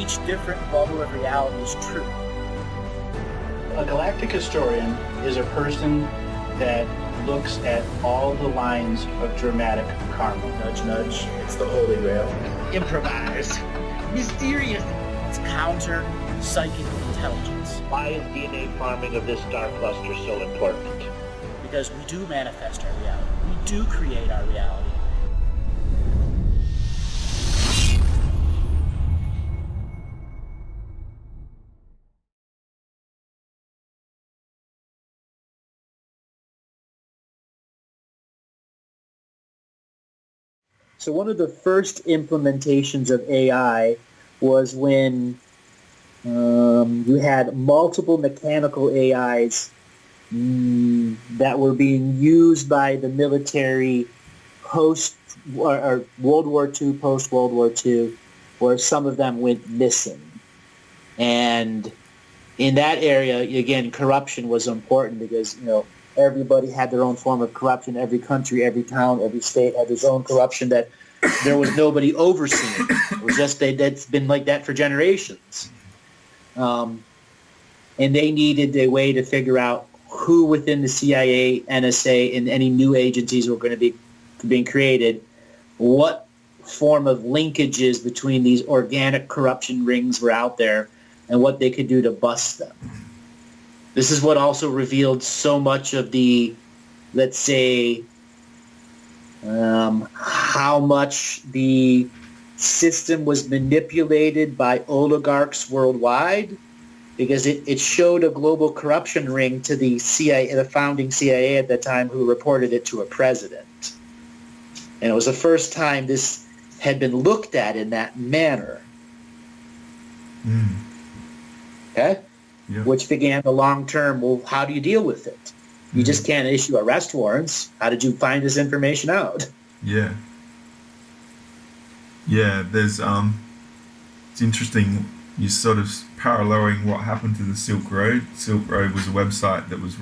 each different bubble of reality is true. A galactic historian is a person that looks at all the lines of dramatic karma. Nudge, nudge. It's the Holy Grail. Improvise. Mysterious. It's counter psychic intelligence. Why is DNA farming of this star cluster so important? Because we do manifest our reality. We do create our reality. So one of the first implementations of AI was when you had multiple mechanical AIs that were being used by the military post or World War II, post World War II, where some of them went missing. And in that area, again, corruption was important because, everybody had their own form of corruption. Every country, every town, every state had its own corruption that there was nobody overseeing. It was just that's been like that for generations. And they needed a way to figure out who within the CIA, NSA, and any new agencies were going to be being created, what form of linkages between these organic corruption rings were out there, and what they could do to bust them. This is what also revealed so much of the, let's say, how much the system was manipulated by oligarchs worldwide, because it showed a global corruption ring to the CIA, the founding CIA at the time, who reported it to a president. And it was the first time this had been looked at in that manner. Okay? Yep. Which began the long-term, well, how do you deal with it? You just can't issue arrest warrants. How did you find this information out? Yeah. Yeah, there's, it's interesting, you're sort of paralleling what happened to the Silk Road. Silk Road was a website that was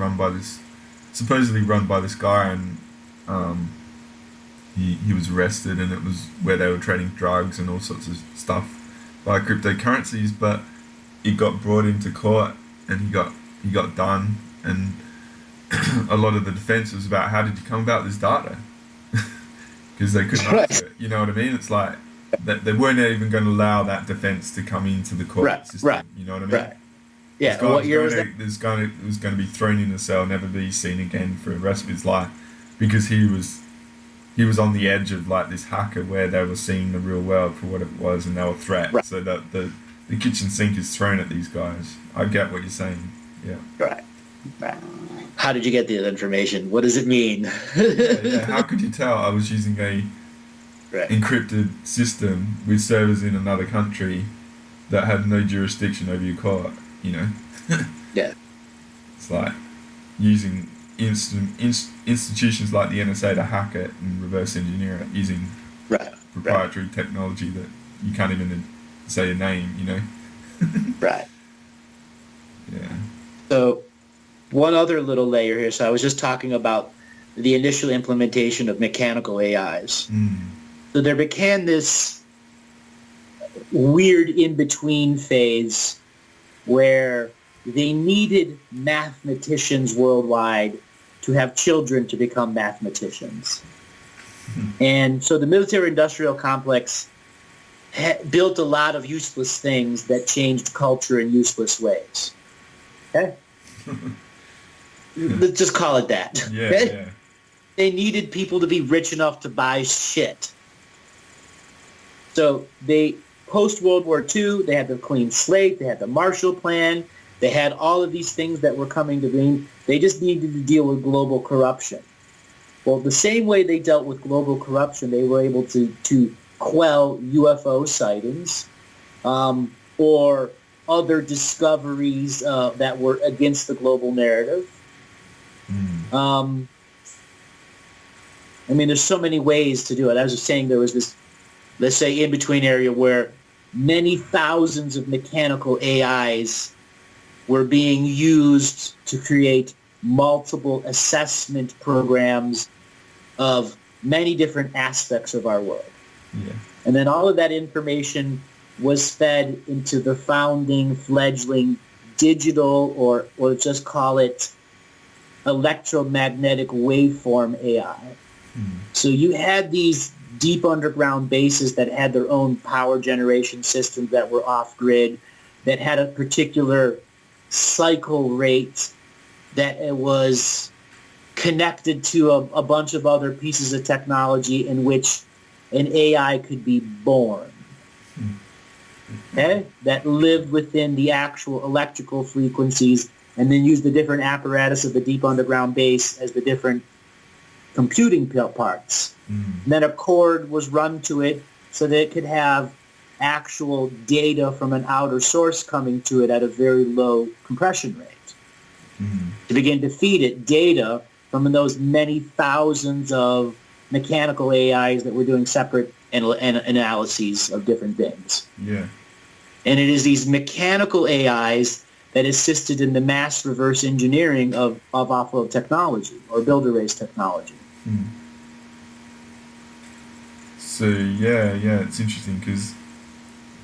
supposedly run by this guy, and he was arrested, and it was where they were trading drugs and all sorts of stuff by cryptocurrencies, but it got brought into court and he got done, and a lot of the defense was about, how did you come about this data? Because they couldn't answer it. You know what I mean? It's like they weren't even going to allow that defense to come into the court system. Right. You know what I mean? Right. Yeah. What year was that? It was going to be thrown in a cell, never be seen again for the rest of his life, because he was on the edge of like this hacker where they were seeing the real world for what it was, and they were threats. Right. So that the kitchen sink is thrown at these guys. I get what you're saying. Yeah. Right. How did you get the information? What does it mean? Yeah. How could you tell? I was using a encrypted system with servers in another country that had no jurisdiction over your court. Yeah. It's like using institutions like the NSA to hack it and reverse engineer it using proprietary technology that you can't even say a name, Right. Yeah. So one other little layer here. So I was just talking about the initial implementation of mechanical AIs. So there began this weird in-between phase where they needed mathematicians worldwide to have children to become mathematicians. And so the military-industrial complex built a lot of useless things that changed culture in useless ways. Okay? Let's just call it that. Yeah, okay? yeah. They needed people to be rich enough to buy shit. So they, post-World War II, they had the clean slate, they had the Marshall Plan, they had all of these things that were coming to being. They just needed to deal with global corruption. Well, the same way they dealt with global corruption, they were able to quell UFO sightings or other discoveries that were against the global narrative. There's so many ways to do it. I was just saying there was this, let's say, in-between area where many thousands of mechanical AIs were being used to create multiple assessment programs of many different aspects of our world. Yeah. And then all of that information was fed into the founding, fledgling digital, or just call it electromagnetic waveform AI. So you had these deep underground bases that had their own power generation systems that were off-grid, that had a particular cycle rate that it was connected to a bunch of other pieces of technology in which an AI could be born. Okay? That lived within the actual electrical frequencies and then used the different apparatus of the deep underground base as the different computing parts. And then a cord was run to it so that it could have actual data from an outer source coming to it at a very low compression rate. To begin to feed it data from those many thousands of mechanical AIs that were doing separate analyses of different things. Yeah. And it is these mechanical AIs that assisted in the mass reverse engineering of offload technology or builder race technology. So yeah, it's interesting because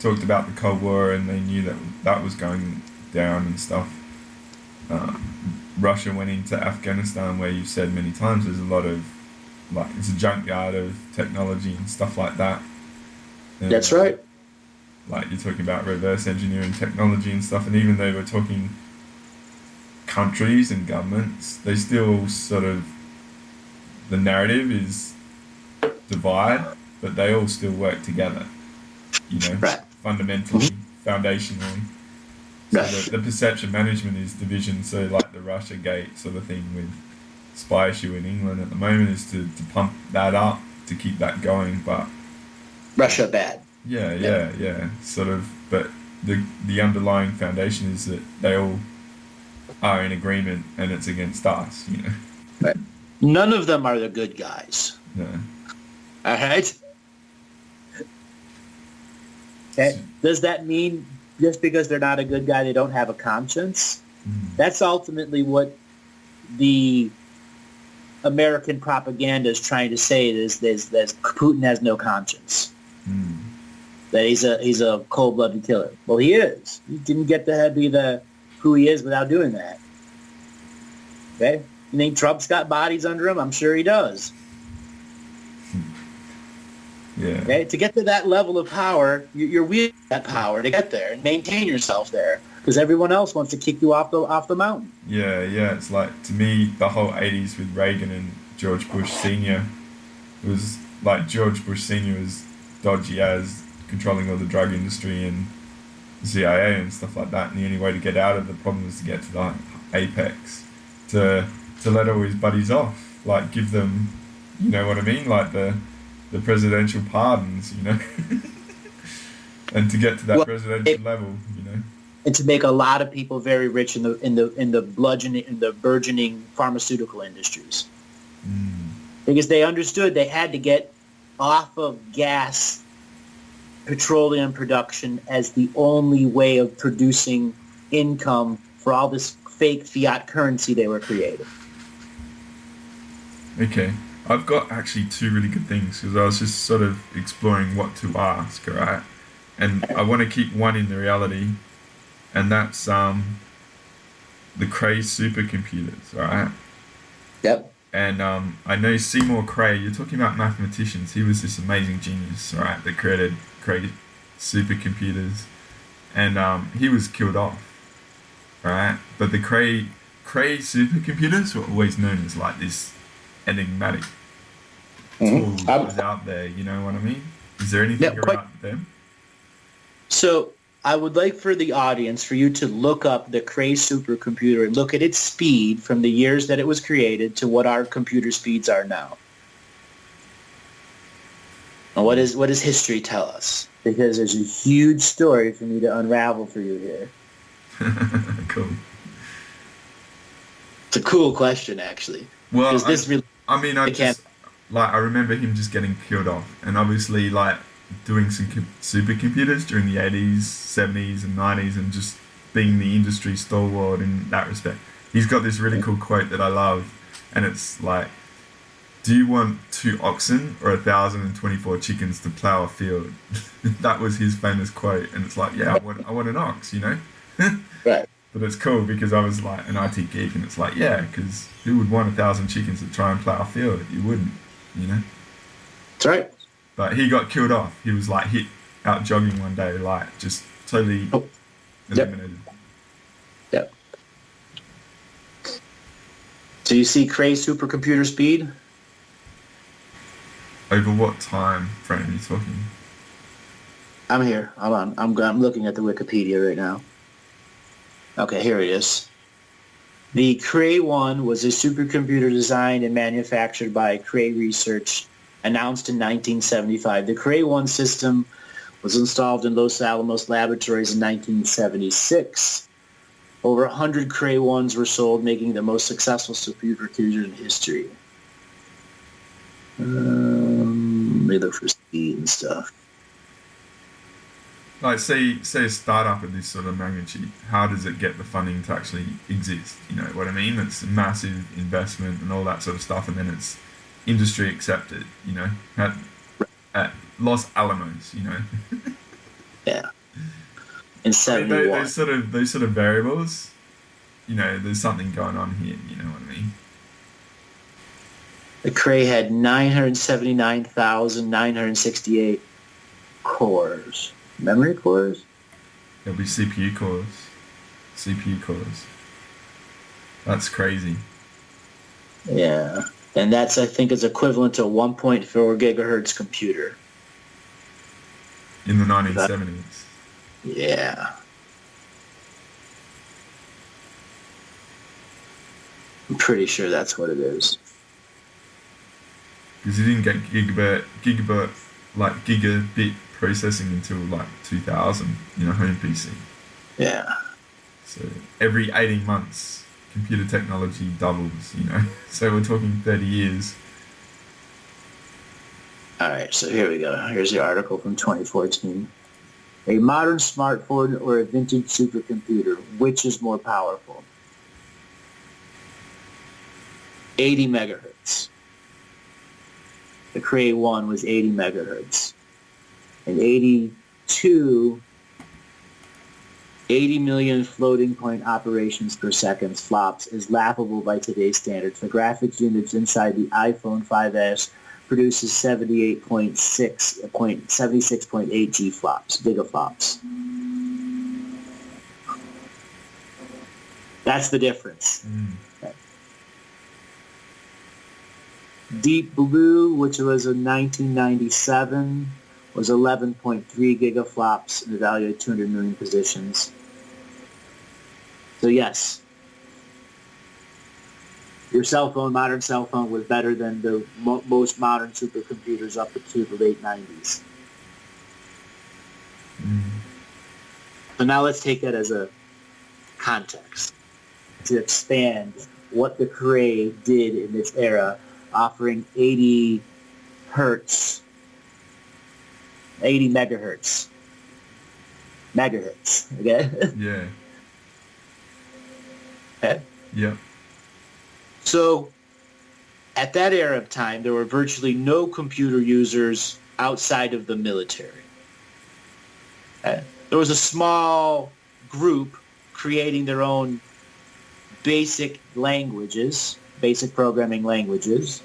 talked about the Cold War and they knew that was going down and stuff. Russia went into Afghanistan, where you've said many times there's a lot of, like, it's a junkyard of technology and stuff like that. And, That's right. Like, you're talking about reverse engineering technology and stuff, and even though we're talking countries and governments, they still sort of, the narrative is divide, but they all still work together, Right. fundamentally, foundationally. So Right. the perception management is division. So like the Russia Gate sort of thing with spy issue in England at the moment is to pump that up, to keep that going. But Russia bad. Yeah. Sort of, but the underlying foundation is that they all are in agreement and it's against us, Right. None of them are the good guys. No. All right? Okay. Does that mean just because they're not a good guy, they don't have a conscience? That's ultimately what the American propaganda is trying to say, is that Putin has no conscience. That he's a cold-blooded killer. Well, he is. He didn't get to be who he is without doing that. Okay? You think Trump's got bodies under him? I'm sure he does. Yeah. Okay? To get to that level of power, you're wielding that power to get there and maintain yourself there, because everyone else wants to kick you off the mountain. Yeah. It's like, to me, the whole 80s with Reagan and George Bush Sr. was like, George Bush Sr. was dodgy as controlling all the drug industry and CIA and stuff like that, and the only way to get out of the problem was to get to the apex, to let all his buddies off, like give them, you know what I mean, like the presidential pardons, and to get to that presidential level, and to make a lot of people very rich in the burgeoning pharmaceutical industries, because they understood they had to get off of gas petroleum production as the only way of producing income for all this fake fiat currency they were creating. Okay, I've got actually two really good things, because I was just sort of exploring what to ask, right? And I want to keep one in the reality, and that's the Cray supercomputers, right? Yep. And I know Seymour Cray, you're talking about mathematicians, he was this amazing genius, right, that created Cray supercomputers, and he was killed off, right? But the Cray supercomputers were always known as like this enigmatic tool that was out there, you know what I mean? Is there anything about them? So I would like for the audience, for you to look up the Cray supercomputer and look at its speed from the years that it was created to what our computer speeds are now. And what does history tell us? Because there's a huge story for me to unravel for you here. Cool. It's a cool question, actually. Well, I I remember him just getting killed off, and obviously like doing some supercomputers during the 80s, 70s, and 90s, and just being the industry stalwart in that respect. He's got this really cool quote that I love, and it's like, do you want 2 oxen or 1,024 chickens to plow a field. That was his famous quote, and it's like, yeah, I want an ox, you know. Right. But it's cool because I was like an IT geek, and it's like, yeah, because who would want 1,000 chickens to try and plow a field? You wouldn't, you know. That's right. But he got killed off. He was like hit out jogging one day, like just totally eliminated. Yep. So you see Cray's supercomputer speed? Over what time frame are you talking? I'm here. Hold on. I'm looking at the Wikipedia right now. Okay, here it is. The Cray 1 was a supercomputer designed and manufactured by Cray Research, announced in 1975. The Cray 1 system was installed in Los Alamos laboratories in 1976. Over 100 Cray 1s were sold, making the most successful supercomputer in history. Let me look for speed and stuff. Like, say a startup of this sort of magnitude, how does it get the funding to actually exist? You know what I mean? It's a massive investment and all that sort of stuff, and then it's industry accepted, you know, at Los Alamos, you know. Yeah. In 71. Those sort of variables, you know, there's something going on here, you know what I mean? The Cray had 979,968 cores. Memory cores? There'll be CPU cores. That's crazy. Yeah. And that's, I think, is equivalent to a 1.4 gigahertz computer. In the 1970s. Yeah. I'm pretty sure that's what it is. Because you didn't get gigabit processing until like 2000, you know, home PC. Yeah. So every 18 months, computer technology doubles, you know. So we're talking 30 years. All right, so here we go. Here's the article from 2014. A modern smartphone or a vintage supercomputer, which is more powerful? 80 megahertz. The Cray 1 was 80 megahertz. And 80 million floating point operations per second flops is laughable by today's standards. The graphics units inside the iPhone 5S produces 76.8 gigaflops. That's the difference. Okay. Deep Blue, which was in 1997, was 11.3 gigaflops and evaluated 200 million positions. So yes, your modern cell phone was better than the most modern supercomputers up to the late 90s. So now let's take that as a context to expand what the Cray did in this era, offering 80 megahertz, okay? Yeah. Okay. Yeah. So at that era of time, there were virtually no computer users outside of the military. Okay? There was a small group creating their own basic programming languages.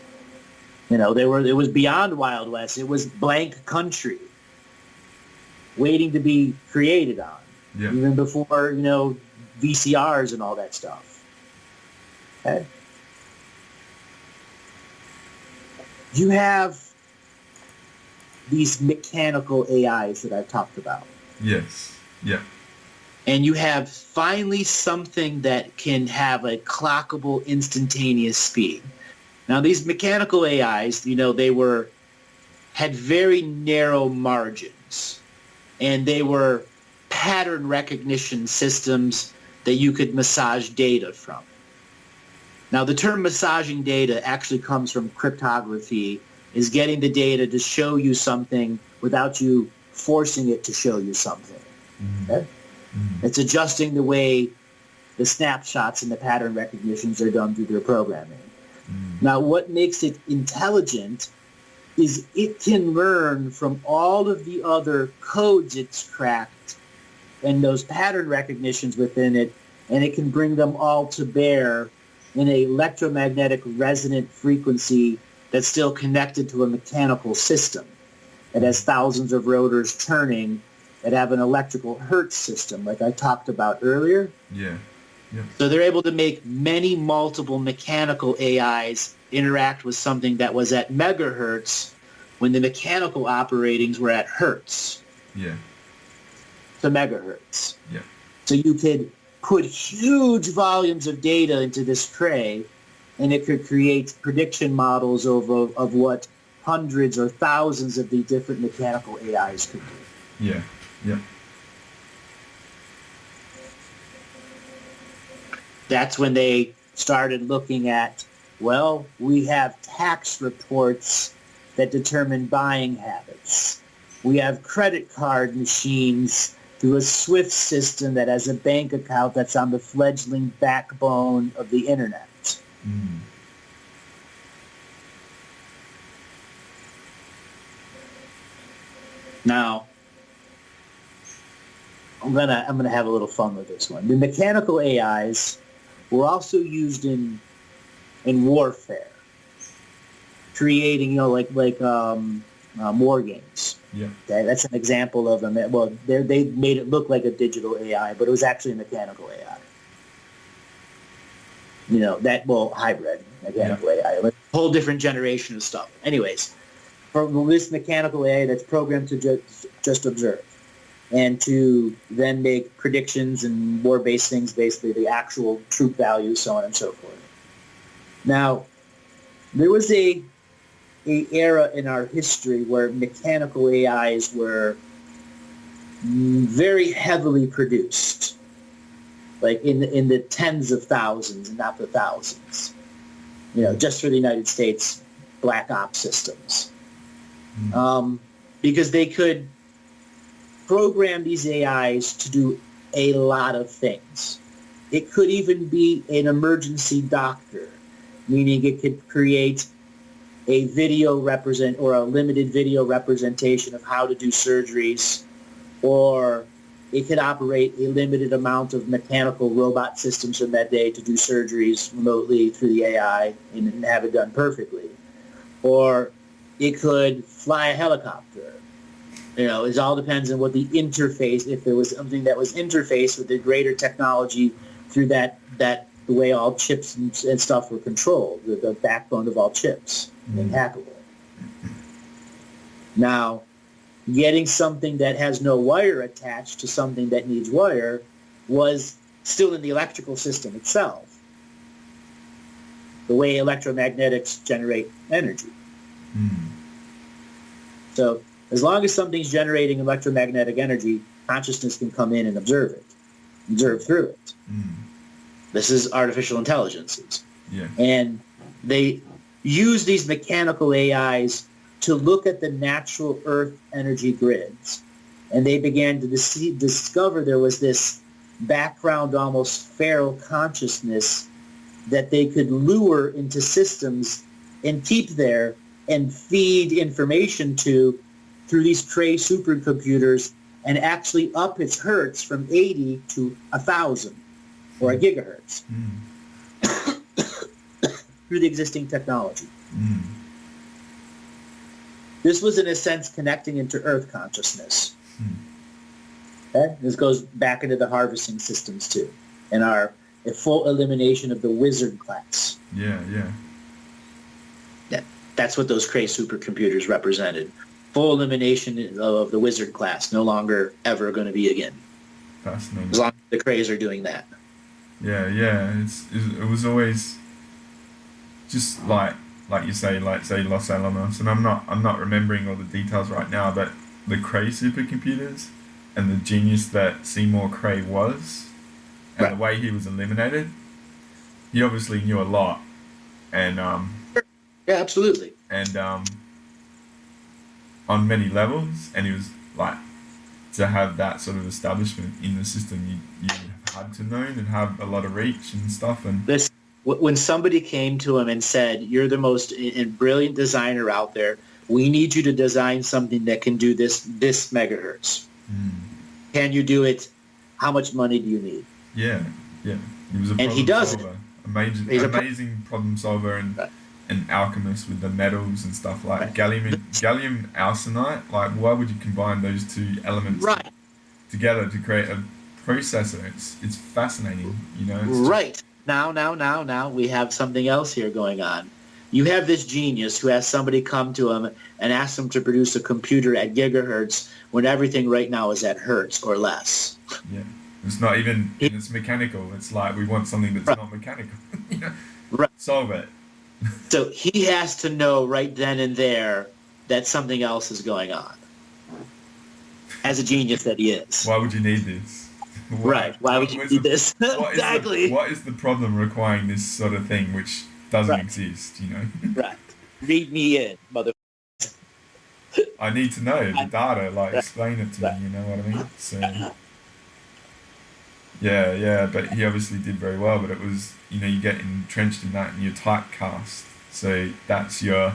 You know, it was beyond Wild West. It was blank country waiting to be created on. Yeah. Even before, you know, VCRs and all that stuff. Okay. You have these mechanical AIs that I've talked about. Yes. Yeah. And you have finally something that can have a clockable instantaneous speed. Now, these mechanical AIs, you know, had very narrow margins, and they were pattern recognition systems that you could massage data from. Now, the term massaging data actually comes from cryptography, is getting the data to show you something without you forcing it to show you something. Okay? It's adjusting the way the snapshots and the pattern recognitions are done through their programming. Now, what makes it intelligent is it can learn from all of the other codes it's cracked and those pattern recognitions within it, and it can bring them all to bear in an electromagnetic resonant frequency that's still connected to a mechanical system. It has thousands of rotors turning that have an electrical Hertz system, like I talked about earlier. Yeah. Yeah. So they're able to make many multiple mechanical AIs interact with something that was at megahertz when the mechanical operatings were at hertz Yeah. to megahertz. Yeah. So you could put huge volumes of data into this tray, and it could create prediction models of what hundreds or thousands of the different mechanical AIs could do. Yeah. Yeah. That's when they started looking at, well, we have tax reports that determine buying habits. We have credit card machines through a SWIFT system that has a bank account that's on the fledgling backbone of the internet. Mm. Now, I'm gonna have a little fun with this one. The mechanical AIs were also used in warfare, creating war games. Yeah. Okay, that's an example of them. Well, they made it look like a digital AI, but it was actually a mechanical AI. Hybrid mechanical AI, like a whole different generation of stuff. Anyways, for this mechanical AI that's programmed to just observe, and to then make predictions and war-based things, basically the actual troop values, so on and so forth. Now, there was a era in our history where mechanical AIs were very heavily produced, like in the tens of thousands and not the thousands. Just for the United States Black Ops systems. Because they could program these AIs to do a lot of things. It could even be an emergency doctor, meaning it could create a video or a limited video representation of how to do surgeries, or it could operate a limited amount of mechanical robot systems in that day to do surgeries remotely through the AI and have it done perfectly. Or it could fly a helicopter. It all depends on what the interface, if there was something that was interfaced with the greater technology through the way all chips and stuff were controlled, the backbone of all chips, and hackable. Now, getting something that has no wire attached to something that needs wire was still in the electrical system itself, the way electromagnetics generate energy. So as long as something's generating electromagnetic energy, consciousness can come in and observe through it. This is artificial intelligences. Yeah. And they use these mechanical AIs to look at the natural Earth energy grids. And they began to discover there was this background, almost feral consciousness that they could lure into systems and keep there and feed information to through these Cray supercomputers and actually up its hertz from 80 to 1,000 or a gigahertz through the existing technology. This was, in a sense, connecting into Earth consciousness. Okay? This goes back into the harvesting systems, too, and a full elimination of the wizard class. Yeah. That's what those Cray supercomputers represented. Full elimination of the wizard class, no longer ever going to be again. Fascinating. As long as the Crays are doing that. Yeah. It was always just like you say, say Los Alamos, and I'm not remembering all the details right now, but the Cray supercomputers and the genius that Seymour Cray was, and the way he was eliminated, he obviously knew a lot, and yeah, absolutely. And on many levels, and he was like, to have that sort of establishment in the system, you had to know and have a lot of reach and stuff. And when somebody came to him and said, "You're the most brilliant designer out there, we need you to design something that can do this megahertz. Can you do it? How much money do you need? Yeah. He was a And he problem does solver. it. Amazing problem solver and an alchemist with the metals and stuff like gallium arsenide. Like, why would you combine those two elements together to create a processor? It's fascinating, you know. Right. Now, we have something else here going on. You have this genius who has somebody come to him and ask him to produce a computer at gigahertz when everything right now is at hertz or less. Yeah. It's not even, it's mechanical. It's like, we want something that's not mechanical. You know? Right. Solve it. So he has to know right then and there that something else is going on. As a genius that he is. Why would you need this? Why would you need this? Exactly. What is the problem requiring this sort of thing which doesn't exist, you know? Right. Read me in, mother. I need to know the data, like explain it to me, you know what I mean? So yeah, but he obviously did very well, but it was, you know, you get entrenched in that and you're typecast. So that's you're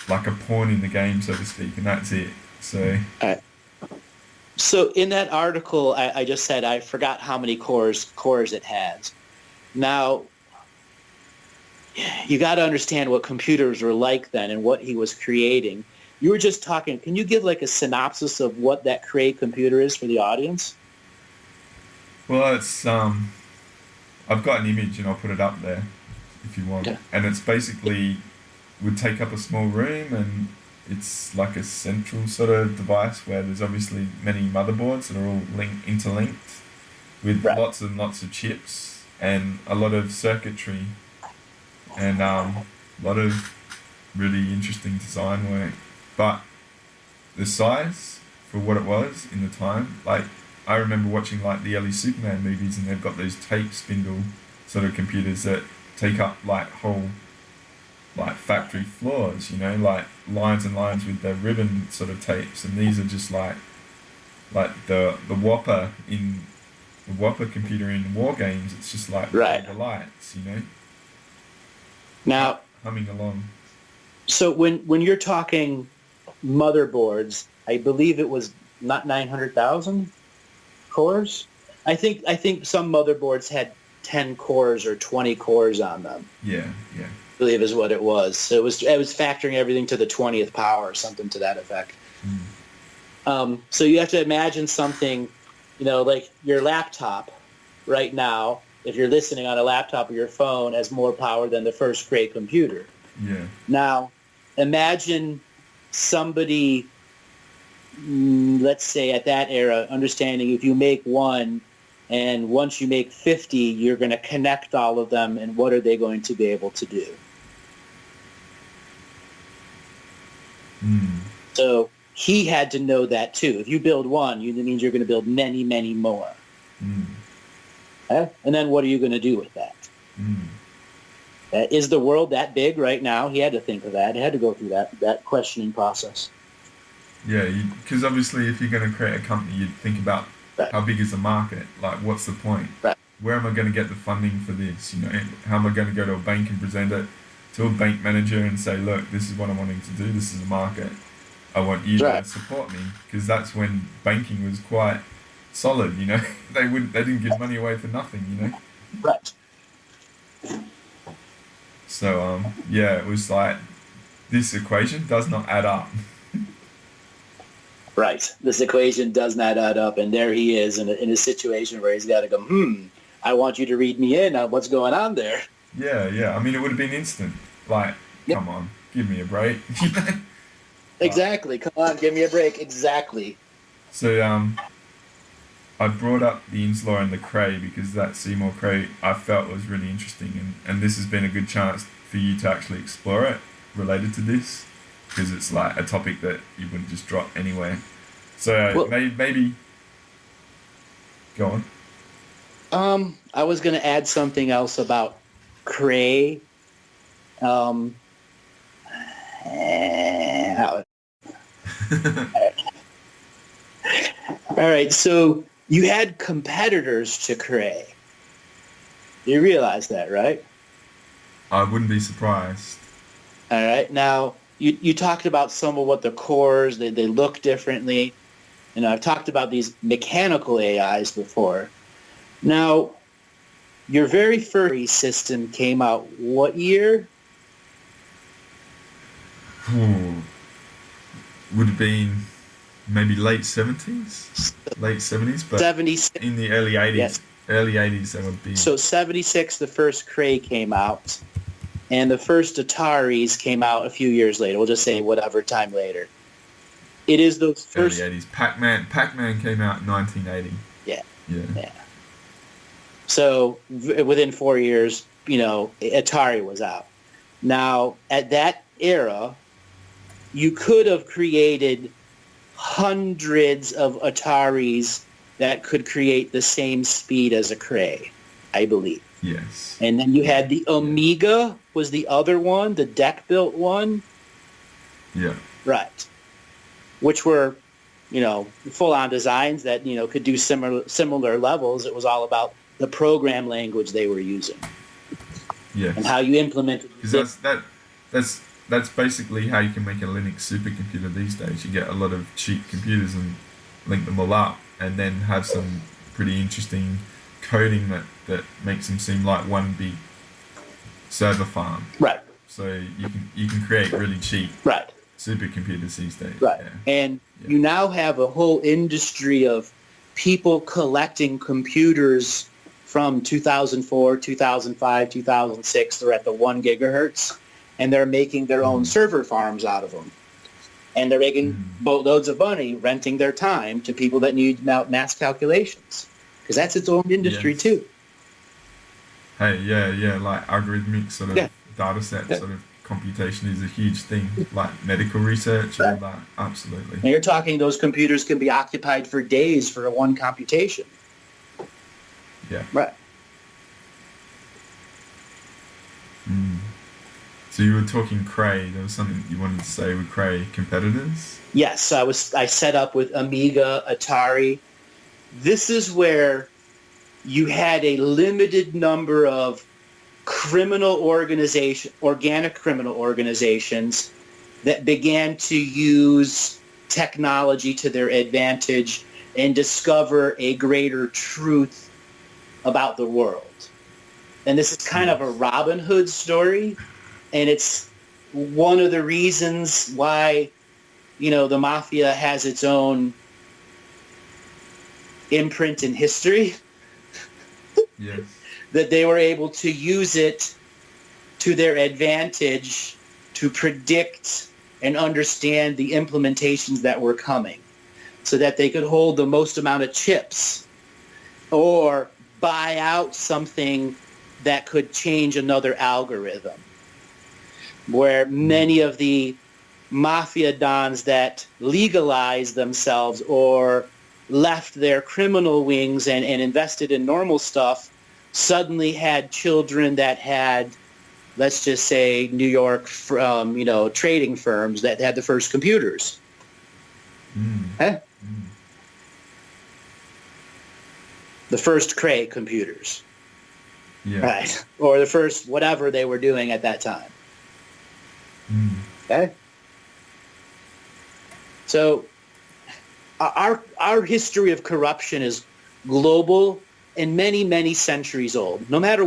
like a pawn in the game, so to speak, and that's it. So So in that article, I just said I forgot how many cores it has. Now, you got to understand what computers were like then and what he was creating. You were just talking. Can you give like a synopsis of what that Cray computer is for the audience? Well, it's I've got an image and I'll put it up there if you want. Okay. And it's basically would take up a small room and it's like a central sort of device where there's obviously many motherboards that are all interlinked with lots and lots of chips and a lot of circuitry and a lot of really interesting design work. But the size for what it was in the time, like I remember watching like the early Superman movies and they've got those tape spindle sort of computers that take up like whole like factory floors, you know, like lines and lines with the ribbon sort of tapes, and these are just like the Whopper computer in war games. It's just like the lights, you know. Now humming along. So when you're talking motherboards, I believe it was not 900,000 cores. I think some motherboards had 10 cores or 20 cores on them. Yeah. I believe is what it was. So it was factoring everything to the 20th power or something to that effect. So you have to imagine something, you know, like your laptop right now, if you're listening on a laptop or your phone, has more power than the first Cray computer. Yeah. Now, imagine somebody, let's say at that era, understanding if you make one, and once you make 50, you're going to connect all of them, and what are they going to be able to do? So he had to know that too. If you build one, that means you're going to build many, many more. And then what are you going to do with that? Is the world that big right now? He had to think of that. He had to go through that questioning process. Yeah, because obviously if you're going to create a company, you'd think about how big is the market? Like, what's the point? Where am I going to get the funding for this? You know, how am I going to go to a bank and present it to a bank manager and say, look, this is what I'm wanting to do. This is a market. I want you to support me, because that's when banking was quite solid. You know, they didn't give money away for nothing. You know. So it was like this equation does not add up. This equation does not add up, and there he is in a situation where he's got to go, I want you to read me in on what's going on there. Yeah. I mean, it would have been instant. Like, come on, give me a break. Exactly. Come on, give me a break. Exactly. So I brought up the In's Law and the Cray because that Seymour Cray I felt was really interesting, and this has been a good chance for you to actually explore it related to this, because it's like a topic that you wouldn't just drop anywhere. So maybe go on. I was going to add something else about Cray. All right, so you had competitors to Cray. You realize that, right? I wouldn't be surprised. All right. Now, you talked about some of what the cores, they look differently. And I've talked about these mechanical AIs before. Now, your very first system came out what year? Would have been maybe late 70s, but 76. in the early 80s. Yes. Early 80s, that would be. So 76, the first Cray came out, and the first Ataris came out a few years later. We'll just say whatever time later. It is those first... Early 80s. Pac-Man came out in 1980. Yeah. Yeah. So within 4 years, Atari was out. Now, at that era, you could have created hundreds of Ataris that could create the same speed as a Cray, I believe. Yes. And then you had the Amiga was the other one, the deck-built one. Yeah. Right. Which were, full-on designs that, could do similar levels. It was all about the program language they were using. Yes. And how you implemented it. Because that's basically how you can make a Linux supercomputer these days. You get a lot of cheap computers and link them all up, and then have some pretty interesting coding that makes them seem like one big server farm. Right. So you can create really cheap supercomputers these days. Right. Yeah. And you now have a whole industry of people collecting computers from 2004, 2005, 2006. They're at the 1 gigahertz, and they're making their own server farms out of them. And they're making boatloads of money renting their time to people that need mass calculations. Because that's its own industry, too. Hey, yeah, like algorithmic sort of data set sort of computation is a huge thing, like medical research, all that, absolutely. And you're talking those computers can be occupied for days for one computation. Yeah. Right. So you were talking Cray. There was something you wanted to say with Cray competitors? Yes, I set up with Amiga, Atari. This is where you had a limited number of organic criminal organizations that began to use technology to their advantage and discover a greater truth about the world. And this is kind of a Robin Hood story, and it's one of the reasons why, the mafia has its own imprint in history. Yes. That they were able to use it to their advantage to predict and understand the implementations that were coming, so that they could hold the most amount of chips or buy out something that could change another algorithm. Where many of the mafia dons that legalized themselves or left their criminal wings and invested in normal stuff suddenly had children that had, let's just say, New York, trading firms that had the first computers. The first Cray computers. Yeah. Right. Or the first whatever they were doing at that time. Okay? So our history of corruption is global and many, many centuries old. No matter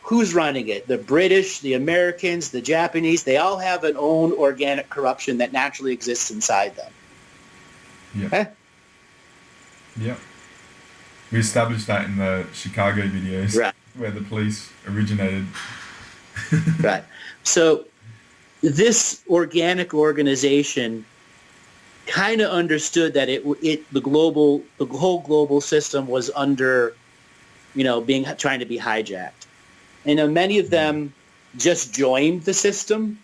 who's running it, the British, the Americans, the Japanese, they all have an own organic corruption that naturally exists inside them. Yeah. Okay? Yeah. We established that in the Chicago videos, right, where the police originated. Right. So this organic organization kind of understood that the whole global system was under, trying to be hijacked. And many of them just joined the system,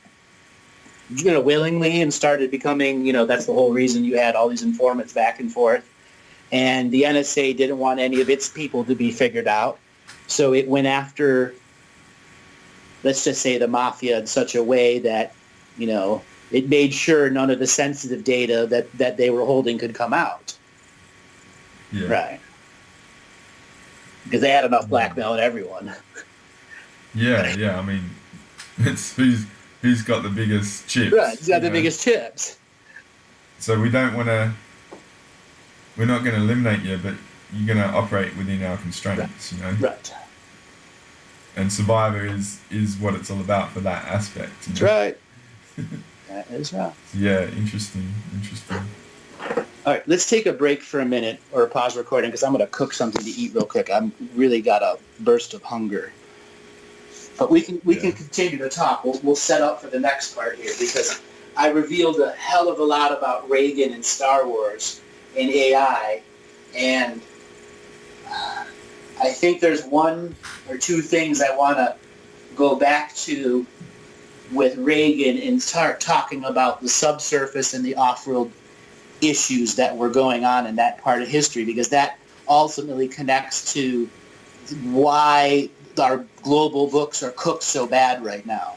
willingly, and started becoming, that's the whole reason you had all these informants back and forth. And the NSA didn't want any of its people to be figured out. So it went after, let's just say, the mafia in such a way that, it made sure none of the sensitive data that they were holding could come out. Yeah. Right. Because they had enough blackmail on everyone. Yeah. I mean, it's who's who's got the biggest chips. Right, he's got the know? biggest chips. So we don't want to. We're not going to eliminate you, but you're going to operate within our constraints. You know. Right. And Survivor is what it's all about for that aspect. You That's know? right. That is right. Yeah, interesting. All right, let's take a break for a minute or pause recording because I'm going to cook something to eat real quick. I'm really got a burst of hunger. But we can continue to talk. We'll set up for the next part here because I revealed a hell of a lot about Reagan and Star Wars and AI, and I think there's one or two things I want to go back to with Reagan and start talking about the subsurface and the off-world issues that were going on in that part of history, because that ultimately connects to why our global books are cooked so bad right now.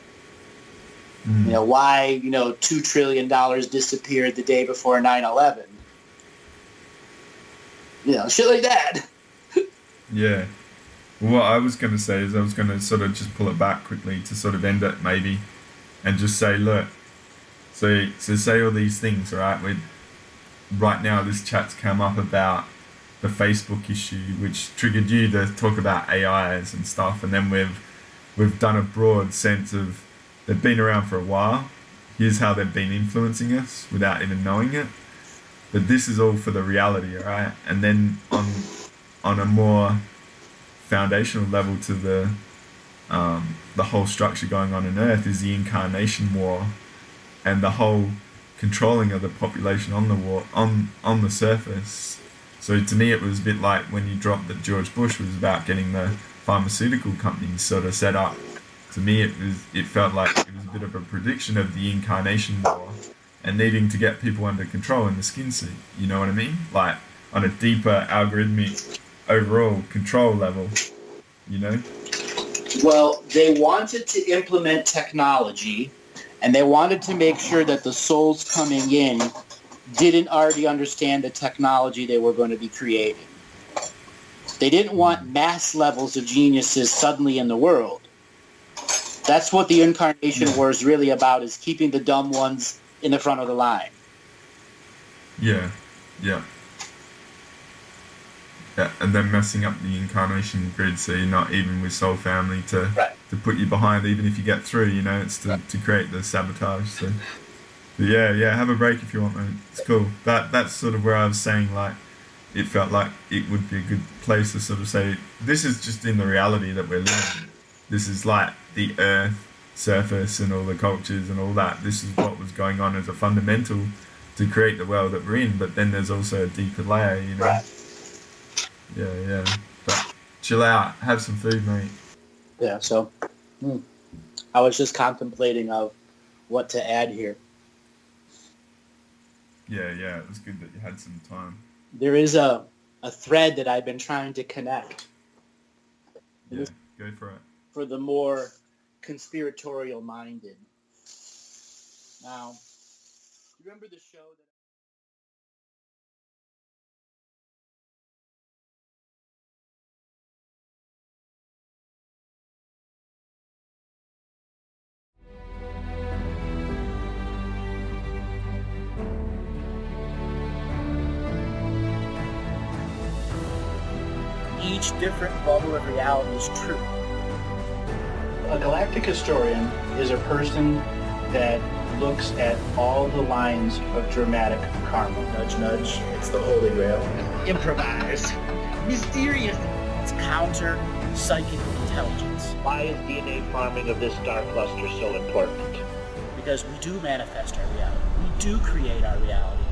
Mm. You know, why, $2 trillion disappeared the day before 9/11. Shit like that. Yeah. Well, what I was going to say is I was going to sort of just pull it back quickly to sort of end it maybe, and just say, look, so say all these things, right? Right now this chat's come up about the Facebook issue, which triggered you to talk about AIs and stuff, and then we've done a broad sense of they've been around for a while. Here's how they've been influencing us without even knowing it. But this is all for the reality, right? And then on a more foundational level to the whole structure going on Earth is the incarnation war, and the whole controlling of the population on the war on the surface. So to me, it was a bit like when you dropped that George Bush was about getting the pharmaceutical companies sort of set up. To me, it felt like it was a bit of a prediction of the incarnation war and needing to get people under control in the skin suit. You know what I mean? Like on a deeper algorithmic overall control level. You know? Well, they wanted to implement technology, and they wanted to make sure that the souls coming in didn't already understand the technology they were going to be creating. They didn't want mass levels of geniuses suddenly in the world. That's what the incarnation war is really about, is keeping the dumb ones in the front of the line. Yeah. And then messing up the incarnation grid so you're not even with Soul Family to put you behind, even if you get through, it's to create the sabotage. So, but yeah, have a break if you want, mate. It's cool. That's sort of where I was saying, like, it felt like it would be a good place to sort of say, this is just in the reality that we're living in. This is like the Earth surface and all the cultures and all that. This is what was going on as a fundamental to create the world that we're in, but then there's also a deeper layer, Right. Yeah. But chill out. Have some food, mate. Yeah, so I was just contemplating of what to add here. Yeah, it was good that you had some time. There is a thread that I've been trying to connect. Yeah, go for it. For the more conspiratorial minded. Now, remember the show that... Each different bubble of reality is true. A galactic historian is a person that looks at all the lines of dramatic karma. Nudge, nudge. It's the Holy Grail. Improvise. Mysterious. It's counter psychic intelligence. Why is DNA farming of this star cluster so important? Because we do manifest our reality. We do create our reality.